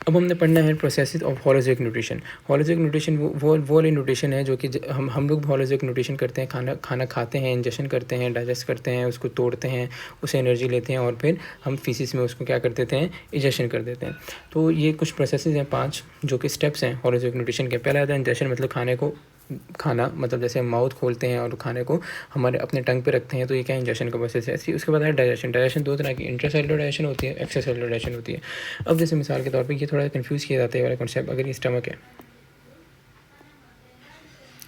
अब हमने पढ़ना है प्रोसेसेस ऑफ होलोजिक न्यूट्रिशन। होलोजिक न्यूट्रिशन वो वाली न्यूट्रिशन है जो कि हम लोग होलोजिक न्यूट्रिशन करते हैं, खाना खाते हैं, इंजेक्शन करते हैं, डाइजेस्ट करते हैं, उसको तोड़ते हैं, उससे एनर्जी लेते हैं और फिर हम फीसिस में उसको क्या कर देते हैं, इंजेक्शन कर देते हैं। तो ये कुछ प्रोसेसेस हैं 5 जो कि स्टेप्स हैं होलोजिक न्यूट्रिशन के। पहला आता है इंजेक्शन, मतलब खाना मतलब जैसे हम माउथ खोलते हैं और खाने को हमारे अपने टंग पे रखते हैं, तो ये क्या इंजेक्शन का प्रोसेस है। उसके बाद है डाइजेशन। डाइजेशन 2 तरह की, इंट्रासेलुलर डाइजेशन होती है, एक्स्ट्रासेलुलर डाइजेशन होती है। अब जैसे मिसाल के तौर पे ये थोड़ा कंफ्यूज किया जाता है वाला कॉन्सेप्ट, अगर ये स्टमक है,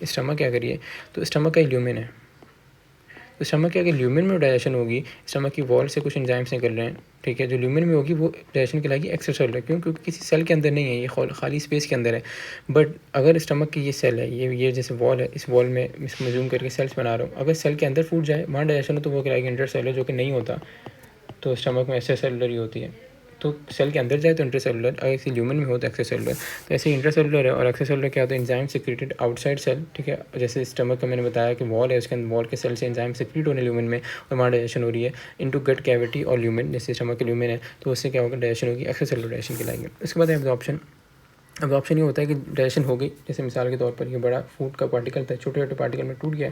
स्टमक है अगर ये, तो स्टमक का ल्यूमेन है, तो स्टमक के अगर ल्यूमेन में डाइजेशन होगी, स्टमक की वॉल से कुछ एंजाइम्स निकल रहे हैं, ठीक है, जो ल्यूमेन में होगी वो डाइजेशन कहलाएगी एक्स्ट्रासेलुलर। क्यों? क्योंकि किसी सेल के अंदर नहीं है, ये खाली स्पेस के अंदर है। बट अगर स्टमक की ये सेल है, ये जैसे वॉल है, इस वॉल में इसमें जूम करके सेल्स बना रहा हूँ, अगर सेल के अंदर फूट जाए, वहाँ डाइजेशन हो, तो वो कहलाएगी इंटरसेलुलर, जो कि नहीं होता। तो स्टमक में एक्स्ट्रासेलुलर ही होती है। तो सेल के अंदर जाए तो इंट्रासेलुलर, अगर किसी ल्यूमन में हो तो एक्स्ट्रासेलुलर। तो ऐसे इंट्रासेलुलर है। और एक्स्ट्रासेलुलर क्या होता है, एंजाइम सिक्रेटेड आउटसाइड सेल, ठीक है। जैसे स्टमक का मैंने बताया कि वॉल है, उसके अंदर वॉल के सेल से एंजाइम सिक्रेट होने ल्यूमन में, और वहाँ डाइजेशन हो रही है इनटू गट कैविटी और ल्यूमन, जैसे स्टमक के ल्यूमन है, तो उससे क्या होगा, डाइजेशन होगी, एक्स्ट्रासेलुलर डाइजेशन कहलाएंगे। उसके बाद एब्जॉर्प्शन। एब्जॉर्प्शन ये होता है कि डाइजेशन हो गई, जैसे मिसाल के तौर पर ये बड़ा फूड का पार्टिकल था, छोटे छोटे पार्टिकल में टूट गया।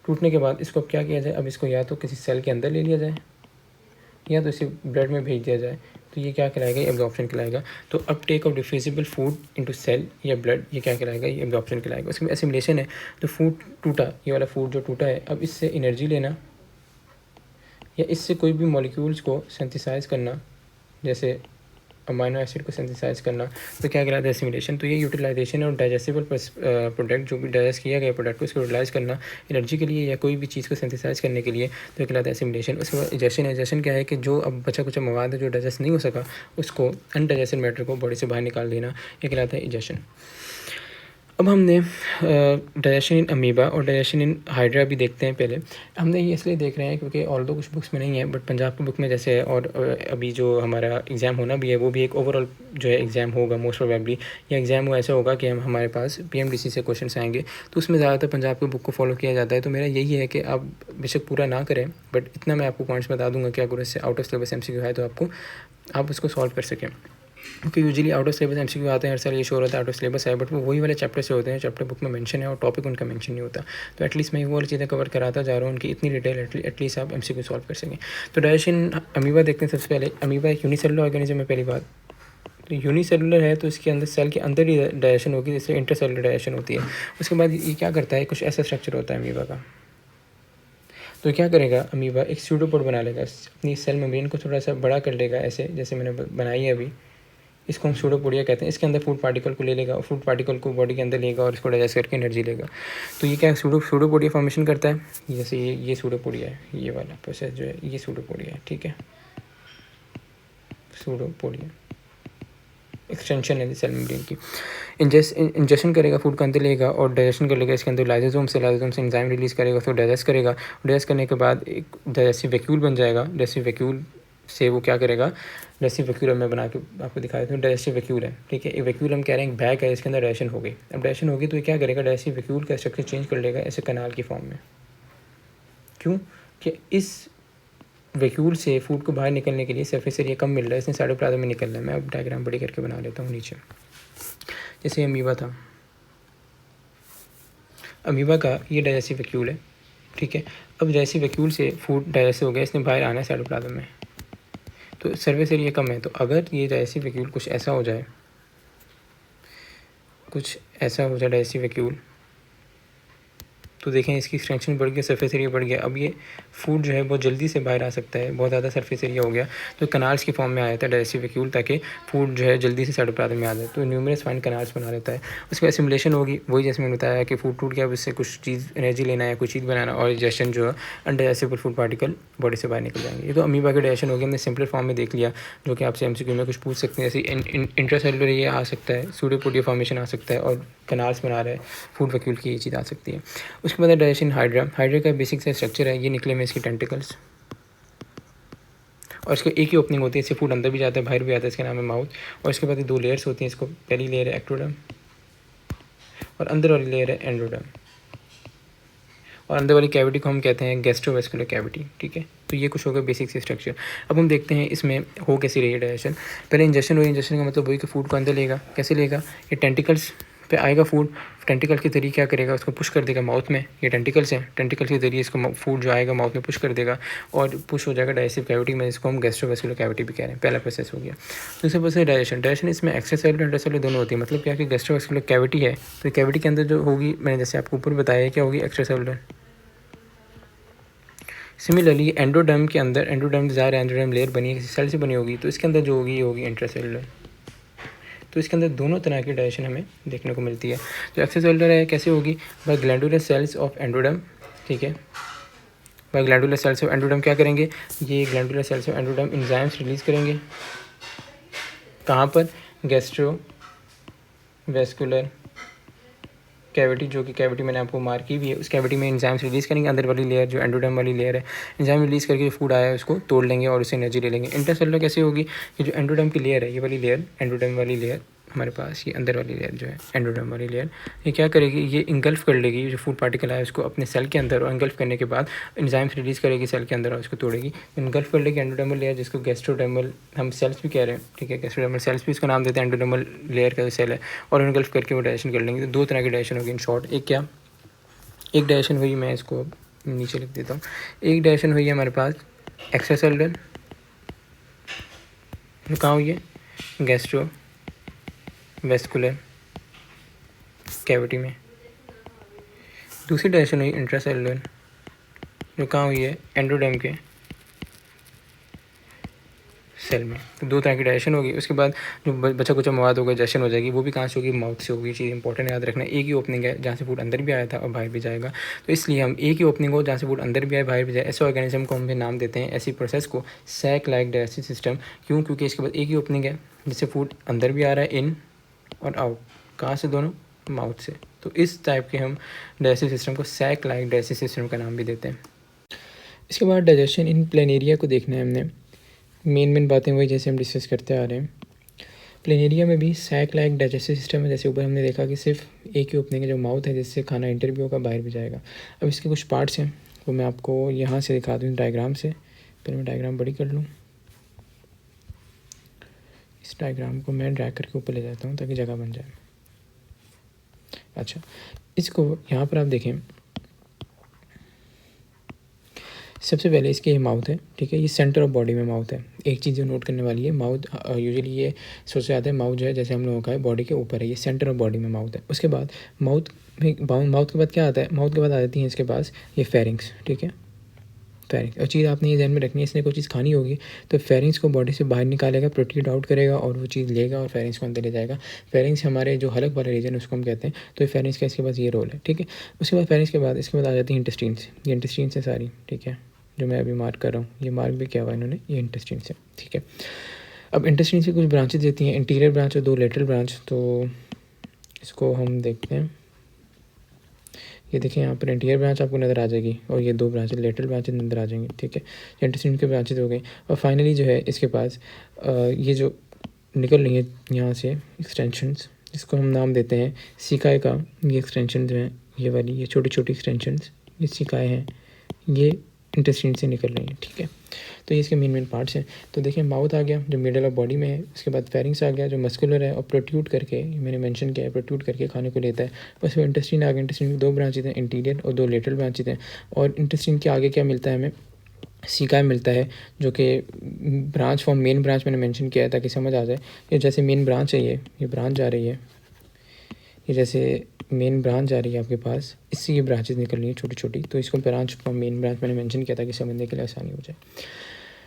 टूटने के बाद इसको अब क्या किया जाए, अब इसको या तो किसी सेल के अंदर ले लिया जाए या तो इसे ब्लड में भेज दिया जाए, तो ये क्या कहलाएगा, ये एब्जॉर्प्शन कहलाएगा। तो uptake of diffusible food into cell या ब्लड, ये क्या कहलाएगा, ये एब्जॉर्प्शन कहलाएगा। उसके बाद एसिमिलेशन है, तो फूड टूटा, ये वाला फूड जो टूटा है, अब इससे एनर्जी लेना या इससे कोई भी मॉलिक्यूल्स को सिंथेसाइज करना, जैसे अमाइनो एसिड को सिंथेसाइज करना, तो क्या कहलाता है, एसिमिलेशन। तो ये यूटिलाइजेशन और डाइजेस्टिबल प्रोडक्ट, जो भी डाइजेस्ट किया गया प्रोडक्ट को इसको यूटिलाइज करना एनर्जी के लिए या कोई भी चीज़ को सिंथेसाइज करने के लिए, तो कहलाता है एसिमिलेशन। उसके बाद इजेशन है। इजेशन क्या है कि जो अब बचा कुचा मवाद है जो डाइजेस्ट नहीं हो सका, उसको अनडाइजेस्टेड मैटर को बॉडी से बाहर निकाल देना, ये कहलाता है इजेशन। अब हमने डाइजेशन इन अमीबा और डाइजेशन इन हाइड्रा भी देखते हैं। पहले हमने ये इसलिए देख रहे हैं क्योंकि ऑल्दो कुछ बुक्स में नहीं है, बट पंजाब की बुक में जैसे है, और अभी जो हमारा एग्ज़ाम होना भी है वो भी एक ओवरऑल जो है एग्ज़ाम होगा मोस्ट प्रोबेबली, या एग्ज़ाम वो ऐसा होगा कि हमारे पास PMDC से क्वेश्चन आएंगे, तो उसमें ज़्यादातर पंजाब की बुक को फॉलो किया जाता है। तो मेरा यही है कि आप बेशक पूरा ना करें, बट इतना मैं आपको पॉइंट्स बता दूंगा कि अगर इससे आउट ऑफ सिलेबस MCQ है तो आप उसको सॉल्व कर सकें। क्योंकि usually out of syllabus MCQ आते हैं हर साल, ये शो होता है आउट ऑफ सिलेबस है, बट वो वही वाले चैप्टर से होते हैं, चैप्टर बुक में मेंशन है और टॉपिक उनका मेंशन नहीं होता। तो एटलीस्ट मैं वो वाली चीज़ें कवर कराता जा रहा हूँ, उनकी इतनी डिटेल एटलीस्ट आप MCQ सॉल्व कर सकें। तो डाइजेशन अमीबा देखते हैं। सबसे पहले अमीबा एक यूनिसेलुलर ऑर्गेनिज्म है, पहली बात। तो यूनिसेलुलर है तो इसके अंदर सेल के अंदर ही डाइजेशन होगी, जैसे इंटरसेलुलर डाइजेशन होती है। उसके बाद ये क्या करता है, कुछ ऐसा स्ट्रक्चर होता है अमीबा का। तो क्या करेगा, अमीबा एक स्यूडोपोड बना लेगा, अपनी सेल मेम्ब्रेन को थोड़ा सा बड़ा कर लेगा, ऐसे जैसे मैंने बनाई है अभी। इसको हम सूडोपोडिया कहते हैं। इसके अंदर फूड पार्टिकल को ले लेगा और फूड पार्टिकल को बॉडी के अंदर लेगा और इसको डाइजेस्ट करके एनर्जी लेगा। तो ये क्या सूडोपोडिया फॉर्मेशन करता है, जैसे ये सूडोपोडिया है, ये वाला प्रोसेस जो है ये सूडोपोडिया है, ठीक है। सूडोपोडिया एक्सटेंशन है सेल मेम्ब्रेन की। इंजेक्शन करेगा, फूड के अंदर लेगा और डाइजेशन कर लेगा। इसके अंदर लाइसोसोम से एंजाइम रिलीज़ करेगा, उसको डाइजेस्ट करेगा। डाइजेस्ट करने के बाद एक डाइजेस्टिव वैक्यूल बन जाएगा। डाइजेस्टिव वैक्यूल से वो क्या करेगा, डाइजेस्टिव वैक्यूल मैं बना के आपको दिखा देता हूँ। डाइजेस्टिव वैक्यूल है, ठीक है। ये वैक्यूल हम कह रहे हैं बैग है, इसके अंदर डाइजेशन हो गई। अब डाइजेशन होगी तो ये क्या करेगा, डाइजेस्टिव वैक्यूल का स्ट्रक्चर चेंज कर लेगा ऐसे कनाल की फॉर्म में। क्यों कि इस वैक्यूल से फूड को बाहर निकलने के लिए सरफेस एरिया कम मिल रहा है, इसने साइटोप्लाज्म में निकलना है। मैं अब डायग्राम बड़ी करके बना लेता हूँ नीचे। जैसे अमीबा था, अमीबा का ये डाइजेस्टिव वैक्यूल है, ठीक है। अब डाइजेस्टिव वैक्यूल से फूड डाइजेस्ट हो गया, इसने बाहर आना है साइटोप्लाज्म में, तो सरफेस एरिया कम है। तो अगर ये डाइजेस्टिव वैक्यूल कुछ ऐसा हो जाए डाइजेस्टिव वैक्यूल, तो देखें इसकी एक्सटेंशन बढ़ गया, सरफेस एरिया बढ़ गया। अब ये फूड जो है बहुत जल्दी से बाहर आ सकता है, बहुत ज़्यादा सरफेस एरिया हो गया, तो कनाल्स की फॉर्म में आया था डाइजेस्टिव वैक्यूल, ताकि फूड जो है जल्दी से साइटोप्लाज्म में आ जाए। तो न्यूमरस फाइन कनाल्स बना लेता है। उसके बाद एसिमिलेशन होगी, वही जैसे मैंने बताया कि फूड टूट गया, अब इससे कुछ चीज़ एनर्जी लेना है, कुछ चीज़ बनाना, और डाइजेशन जो है अनडाइजेस्टेबल फूड पार्टिकल बॉडी से बाहर निकल जाएंगे। ये तो अमीबा का डाइजेशन हो गया, हमने सिंपल फॉर्म में देख लिया, जो कि आपसे MCQ में कुछ पूछ सकते हैं। जैसे इंट्रासेलुलर ये आ सकता है, सूडोपोडिया फॉर्मेशन आ सकता है, और कनाल्स बना रहा है फूड वैक्यूल की, ये चीज़ आ सकती है। उसके बाद डाइजेशन हाइड्रा का बेसिक सा स्ट्रक्चर है, ये निकले में इसकी टेंटिकल्स, और इसको एक ही ओपनिंग होती है, इससे फूड अंदर भी जाता है बाहर भी आता है, इसका नाम है माउथ। और इसके बाद ये 2 लेयर्स होती हैं, इसको पहली लेयर है एक्टोडर्म और अंदर वाली लेयर है एंडोडर्म, और अंदर वाली कैविटी को हम कहते हैं गैस्ट्रोवेस्कुलर कैविटी, ठीक है। तो ये कुछ होगा बेसिक से स्ट्रक्चर। अब हम देखते हैं इसमें हो कैसी रही है डाइजेशन। पहले इंजेक्शन हुई, इंजेक्शन का मतलब वही कि फूड को अंदर लेगा। कैसे लेगा? ये टेंटिकल्स पे आएगा फूड, टेंटिकल के जरिए क्या करेगा? उसको पुश कर देगा माउथ में। ये टेंटिकल्स हैं, टेंटिकल के जरिए इसको फूड जो आएगा माउथ में पुश कर देगा और पुश हो जाएगा डाइजेस्टिव कैविटी में, जिसको हम गैस्ट्रोवेस्कुलर कैविटी भी कह रहे हैं। पहला प्रोसेस हो गया। दूसरा प्रोसेस डाइजेशन। डाइजेशन इसमें एक्स्ट्रासेलुलर इंट्रासेलुलर दोनों होती है। मतलब क्या कि गैस्ट्रोवेस्कुलर कैविटी है तो कैविटी के अंदर जो होगी, मैंने जैसे आपको ऊपर बताया क्या होगी, एक्स्ट्रासेलुलर। सिमिलरली एंडोडर्म के अंदर, एंडोडर्म डिजायर एंडोडर्म लेयर बनी है, किसी सेल से बनी होगी, तो इसके अंदर जो होगी ये होगी इंट्रासेलुलर। तो इसके अंदर दोनों तरह की डाइजेशन हमें देखने को मिलती है। जो एक्स्ट्रासेलुलर है कैसे होगी? Bye glandular cells of endoderm, ठीक है। Bye glandular cells of endoderm क्या करेंगे? ये glandular cells of endoderm enzymes release करेंगे। कहाँ पर? गैस्ट्रोवेस्कुलर कैविटी, जो कि कैविटी मैंने आपको मार्क की भी है, उस कैविटी में एंजाइम्स रिलीज करेंगे। अंदर वाली लेयर जो एंडोडर्म वाली लेयर है, एंजाइम रिलीज करके जो फूड आया है उसको तोड़ लेंगे और उससे एनर्जी ले लेंगे। इंटरसेलुलर कैसे होगी? ये जो एंडोडर्म की लेयर है, ये वाली लेयर, एंडोडर्म वाली लेयर हमारे पास, ये अंदर वाली लेयर जो है एंडोडर्म वाली लेयर, ये क्या करेगी? ये इंगल्फ कर लेगी जो फूड पार्टिकल आया उसको अपने सेल के अंदर, और इंगल्फ करने के बाद एंजाइम्स रिलीज करेगी सेल के अंदर और उसको तोड़ेगी। इंगल्फ कर लेगी एंडोडर्मल लेयर, जिसको गैस्ट्रोडर्मल हम सेल्स भी कह रहे हैं, ठीक है। गैस्ट्रोडर्मल सेल्स भी इसको नाम देते हैं, एंडोडर्मल लेयर का सेल है, और इंगल्फ करके वो डाइजेशन कर लेंगे। तो दो तरह की डाइजेशन होगी इन शॉर्ट। एक क्या? एक डाइजेशन हुई, मैं इसको नीचे लिख देता हूँ। एक डाइजेशन हुई है हमारे पास एक्स्ट्रासेलुलर, जो कहाँ हुई है? गैस्ट्रोवेस्कुलर कैविटी में। दूसरी डाइजेशन हुई इंट्रासेलुलर, जो कहाँ हुई है? एंडोडर्म के सेल में। तो दो तरह की डाइजेशन होगी। उसके बाद जो बचा कुचा मवाद होगा, डाइजेशन हो जाएगी, वो भी कहाँ से होगी? माउथ से होगी। चीज़ इंपॉर्टेंट याद रखना, एक ही ओपनिंग है जहाँ से फूड अंदर भी आया था और बाहर भी जाएगा। तो इसलिए हम एक ही ओपनिंग हो जहाँ से फूड अंदर भी आए बाहर भी जाए, ऐसे ऑर्गेनिज्म को हम नाम देते हैं, ऐसी प्रोसेस को सैक लाइक डाइजेस्टिव सिस्टम। क्यों? क्योंकि इसके बाद एक ही ओपनिंग है जिससे फूड अंदर भी आ रहा है, इन और आउट। कहाँ से? दोनों, माउथ से। तो इस टाइप के हम डाइजेस्टिव सिस्टम को सैक लाइक डाइजेस्टिव सिस्टम का नाम भी देते हैं। इसके बाद डाइजेशन इन प्लेनेरिया को देखना है हमने। मेन बातें वही जैसे हम डिस्कस करते आ रहे हैं। प्लेनेरिया में भी सैक लाइक डाइजेस्टिव सिस्टम है। जैसे ऊपर हमने देखा कि सिर्फ एक ही ओपनिंग है जो माउथ है, जिससे खाना इंटर भी होगा बाहर भी जाएगा। अब इसके कुछ पार्ट्स हैं वो मैं आपको यहाँ से दिखा दूँ डायग्राम से। पहले मैं डायग्राम बड़ी कर लूँ। इस डायग्राम को मैं ड्रैग करके ऊपर ले जाता हूँ ताकि जगह बन जाए। अच्छा, इसको यहाँ पर आप देखें, सबसे पहले इसके ये माउथ है, ठीक है। ये सेंटर ऑफ बॉडी में माउथ है। एक चीज़ जो नोट करने वाली है, माउथ यूजुअली ये सोच से आता है माउथ जो है जैसे हम लोगों का है बॉडी के ऊपर है, ये सेंटर ऑफ बॉडी में माउथ है। उसके बाद माउथ के बाद क्या आता है? माउथ के बाद आ जाती है इसके पास ये फेरिंग्स, ठीक है। फेरिंग्स, और चीज़ आपने ये ध्यान में रखनी है, इसने कोई चीज़ खानी होगी तो फेरिंग्स को बॉडी से बाहर निकालेगा, प्रोट्रूड आउट करेगा और वो चीज़ लेगा और फेरिंग्स को अंदर ले जाएगा। फेरिंग्स हमारे जो हलक वाला रीजन उसको हम कहते हैं। तो फेरिंग्स का इसके पास ये रोल है, ठीक है। उसके बाद फेरिंग्स के बाद इसके बाद आ जाती है इंटेस्टाइन्स। ये इंटेस्टाइन्स है सारी, ठीक है, जो मैं अभी मार्क कर रहा हूँ। ये मार्क भी किया हुआ इन्होंने, ये इंटेस्टाइन्स है, ठीक है। अब इंटेस्टाइन्स की कुछ ब्रांचेज देती हैं, इंटीरियर ब्रांच और दो लेटरल ब्रांच। तो इसको हम देखते हैं। ये देखिए यहाँ पर इंटीरियर ब्रांच आपको नज़र आ जाएगी और ये दो ब्रांचेज लेटरल ब्रांचेज नज़र आ जाएंगे, ठीक है। इंटेस्टाइन के ब्रांचेज हो गई। और फाइनली जो है इसके पास ये जो निकल रही है यहाँ से एक्सटेंशंस, इसको हम नाम देते हैं सिकाई का। ये एक्सटेंशन जो हैं ये वाली, ये छोटी छोटी एक्सटेंशंस, ये सिकाई हैं, ये इंटेस्टाइन से निकल रही हैं, ठीक है। तो ये इसके मेन पार्ट्स हैं। तो देखिए माउथ आ गया जो मिडल ऑफ बॉडी में है, उसके बाद फेरिंग्स आ गया जो मस्कुलर है और प्रोट्रूड करके, मैंने मेंशन किया है, प्रोट्रूड करके खाने को लेता है। बस वो इंटेस्टाइन आ गया। इंटेस्टाइन दो ब्रांचेज हैं, इंटीरियर और दो लेटरल ब्रांचेज हैं। और इंटेस्टाइन के आगे क्या मिलता है हमें? सिकाई मिलता है, जो कि ब्रांच फॉर्म, मेन ब्रांच मैंने मेंशन किया है ताकि समझ आ जाए। ये जैसे मेन ब्रांच है, ये ब्रांच जा रही है, ये जैसे मेन ब्रांच जा रही है आपके पास, इससे ये ब्रांचेस निकल रही हैं छोटी छोटी। तो इसको ब्रांच फॉर्म मेन ब्रांच मैंने मेंशन किया था कि समझने के लिए आसानी हो जाए।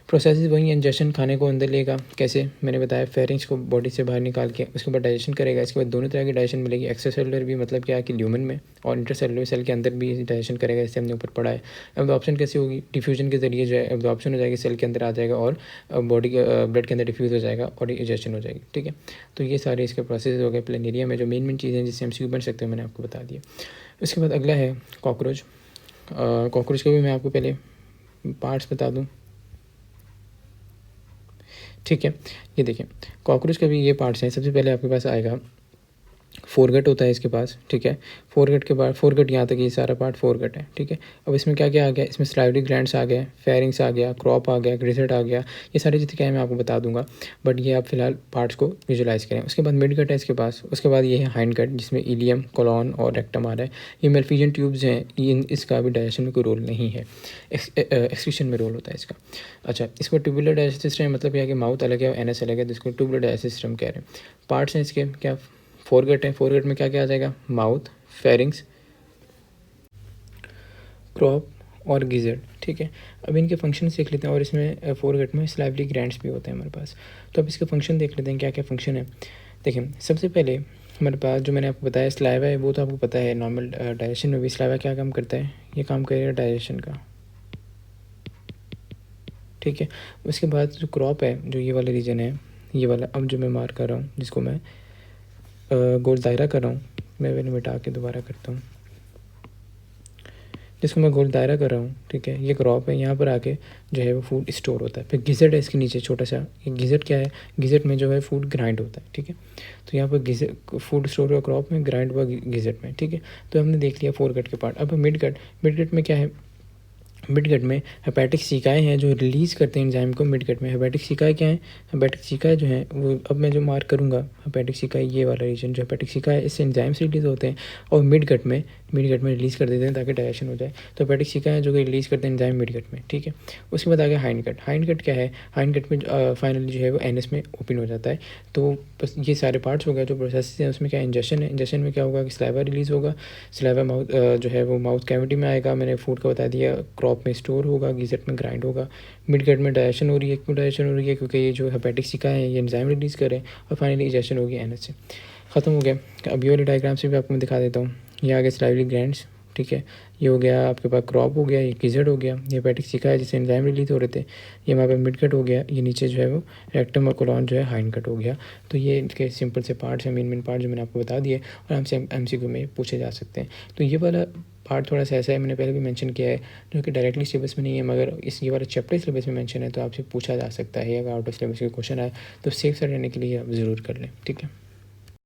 प्रोसेस वही है, इंजेक्शन खाने को अंदर लेगा। कैसे? मैंने बताया, फेरिंग्स को बॉडी से बाहर निकाल के उसके बाद डाइजेशन करेगा। इसके बाद दोनों तरह की डाइजेशन मिलेगी, एक्स्ट्रासेलुलर भी, मतलब क्या है कि ल्यूमन में, और इंटरसेलुलर सेल के अंदर भी डाइजेशन करेगा, जैसे हमने ऊपर पढ़ा है। एब्जॉर्प्शन कैसे होगी? डिफ्यूजन के जरिए जो है एब्जॉर्प्शन हो जाएगी, सेल के अंदर आ जाएगा और बॉडी के ब्लड के अंदर डिफ्यूज़ हो जाएगा और इंजेक्शन हो जाएगी, ठीक है। तो ये सारे इसके प्रोसेस हो गए प्लेनेरिया में। जो मेन चीज़ें जिससे MCQ बन सकते हैं मैंने आपको बता दिया। उसके बाद अगला है कॉकरोच। कॉकरोच के भी मैं आपको पहले पार्ट्स बता दूँ, ठीक है। ये देखिए कॉकरोच का भी ये पार्ट्स हैं। सबसे पहले आपके पास आएगा फोरगट होता है इसके पास, ठीक है। फोरगट के बाद फोरगट यहाँ तक ये सारा पार्ट फोरगट है, ठीक है। अब इसमें क्या क्या आ गया, इसमें सलाइवरी ग्लैंड्स आ गए, फेरिंग्स आ गया, क्रॉप आ गया, ग्रिसेट आ गया, ये सारी चीज़ें क्या है मैं आपको बता दूंगा, बट ये आप फिलहाल पार्ट्स को विजुलाइज करें। उसके बाद मिड गट है इसके पास, उसके बाद ये है हाइंड गट जिसमें इलियम, कोलॉन और रेक्टम आ रहा है। ये मेलफिजियन ट्यूब्स हैं, इसका भी डाइजेशन में कोई रोल नहीं है, एक्सक्रीशन में रोल होता है इसका। अच्छा, इसको ट्यूबुलर डाइजेस्टिव सिस्टम मतलब क्या है कि माउथ अलग है और एनएस अलग है, जिसको ट्यूबुलर डाइजेस्टिव सिस्टम कह रहे हैं। पार्ट्स हैं इसके क्या, फोरगट है, फोरगट में क्या क्या आ जाएगा, माउथ, फेरिंग्स, क्रॉप और गिजर्ड, ठीक है। अब इनके फंक्शन देख लेते हैं, और इसमें फोरगट में स्लाइवली ग्रैंड्स भी होते हैं हमारे पास। तो अब इसके फंक्शन देख लेते हैं क्या क्या फंक्शन है। देखिए, सबसे पहले हमारे पास जो मैंने आपको बताया स्लाइवा है, वो तो आपको पता है नॉर्मल डाइजेशन में भी स्लाइवा क्या काम करता है, ये काम करेगा डाइजेशन का, ठीक है। उसके बाद जो क्रॉप है, जो ये वाला रीजन है, ये वाला अब जो मैं मार्क कर रहा हूँ, जिसको मैं गोल दायरा कर रहा हूँ, मैं मैंने मिटा के दोबारा करता हूँ, जिसको मैं गोल दायरा कर रहा हूँ, ठीक है। ये क्रॉप है, यहाँ पर आके जो है वो फूड स्टोर होता है। फिर गिजट है इसके नीचे छोटा सा, ये गिजट क्या है, गिजट में जो है फूड ग्राइंड होता है, ठीक है। तो यहाँ पर गिजट फूड स्टोर हुआ क्रॉप में, ग्राइंड हुआ गिजट में, ठीक है। तो हमने देख लिया फोर गट के पार्ट। अब मिड गट, मिड गट में क्या है, मिड गट में हेपेटिक सिकाएँ हैं जो रिलीज़ करते हैं एंजाइम को। मिड गट में हेपेटिक सिकाएँ क्या है, हेपेटिक सिकाएँ जो हैं वो अब मैं जो मार्क करूँगा, हेपेटिक सिकाएँ ये वाला रीजन जो हेपेटिक सिकाएँ इससे एंजाइम से रिलीज़ होते हैं और मिड गट में रिलीज़ कर देते हैं ताकि डाइजेशन हो जाए। तो हेपेटिक सिकाएँ जो कि रिलीज़ करते हैं एंजाइम मिड गट में, ठीक है। उसके बाद आ गया हाइंड गट। हाइंड गट क्या है, हाइंड गट में फाइनली जो है वो एनएस में ओपन हो जाता है। तो बस ये सारे पार्ट्स हो गए जो प्रोसेस हैं। उसमें क्या इंजेक्शन है, इंजेक्शन में क्या होगा कि स्लाइवा रिलीज़ होगा, स्लाइवा माउथ जो है वो माउथ कैविटी में आएगा, मैंने फूड का बता दिया, क्रॉप में स्टोर होगा, गिजट में ग्राइंड होगा, मिड गट में डाइजेशन हो रही है। क्यों डाइजेशन हो रही है, क्योंकि ये जो हेपेटिक सिकाएँ हैं ये एंजाइम रिलीज़ करें, और फाइनली इंजेक्शन होगी एनएस से। ख़त्म हो गया। अब ये वाले डायग्राम से भी आपको मैं दिखा देता हूँ। ये आ गया स्लाइवली ग्लैंड्स, ठीक है। ये हो गया आपके पास क्रॉप हो गया, ये गिजट हो गया, ये हेपेटिक सिका है जिससे एंजाइम रिलीज हो रहे थे, ये वहाँ पे मिड कट हो गया, ये नीचे जो है वो रेक्टम और कोलॉन जो है हाइंड कट हो गया। तो ये इनके सिंपल से पार्ट्स हैं, मेन पार्ट जो मैंने आपको बता दिए, और हमसे एमसीक्यू में पूछे जा सकते हैं। तो ये वाला पार्ट थोड़ा सा ऐसा है, मैंने पहले भी मेंशन किया है, जो कि डायरेक्टली सिलेबस में नहीं है, मगर इस ये वाला चैप्टर सिलेबस में मेंशन है, तो आपसे पूछा जा सकता है। अगर आउट ऑफ सिलेबस के क्वेश्चन आए तो सेफ साइड रहने के लिए आप ज़रूर कर लें, ठीक है।